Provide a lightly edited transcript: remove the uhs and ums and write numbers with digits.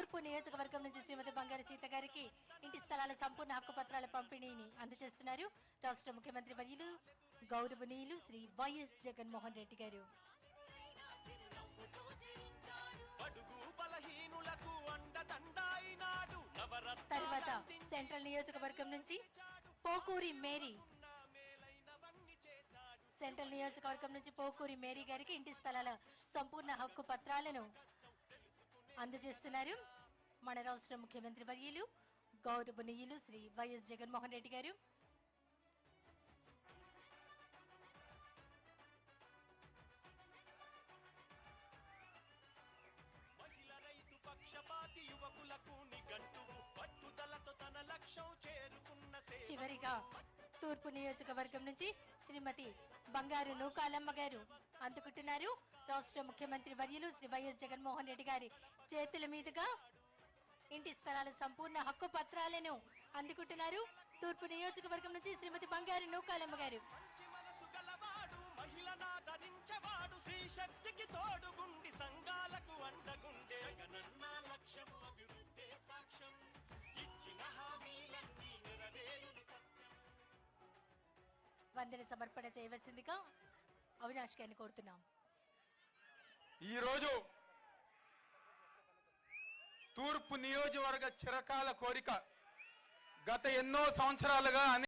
తూర్పు నియోజకవర్గం నుంచి శ్రీమతి బంగారు సీత గారికి ఇంటి స్థలాల సంపూర్ణ హక్కు పత్రాల పంపిణీని అందజేస్తున్నారు రాష్ట్ర ముఖ్యమంత్రి వర్యులు గౌరవనీయులు శ్రీ వైఎస్ జగన్మోహన్ రెడ్డి గారు. తర్వాత సెంట్రల్ నియోజకవర్గం నుంచి పోకూరి మేరీ గారికి ఇంటి స్థలాల సంపూర్ణ హక్కు పత్రాలను అందజేస్తున్నారు మన రాష్ట్ర ముఖ్యమంత్రి వర్యులు గౌరవనీయులు శ్రీ వైఎస్ జగన్మోహన్ రెడ్డి గారు. చివరిగా తూర్పు నియోజకవర్గం నుంచి శ్రీమతి బంగారు నూకాలమ్మ గారు అందుకుంటున్నారు రాష్ట్ర ముఖ్యమంత్రి వర్యులు శ్రీ వైఎస్ జగన్మోహన్ రెడ్డి గారి చేతుల మీదుగా ఇంటి స్థలాల సంపూర్ణ హక్కు పత్రాలను అందుకుంటున్నారు తూర్పు నియోజకవర్గం నుంచి శ్రీమతి బంగారు నూకాలమ్మ గారు. వందన సమర్పణ చేయవలసిందిగా అవినాష్ గారిని కోరుతున్నాం. ఈరోజు తూర్పు నియోజకవర్గ చిరకాల కోరిక గత ఎన్నో సంవత్సరాలుగా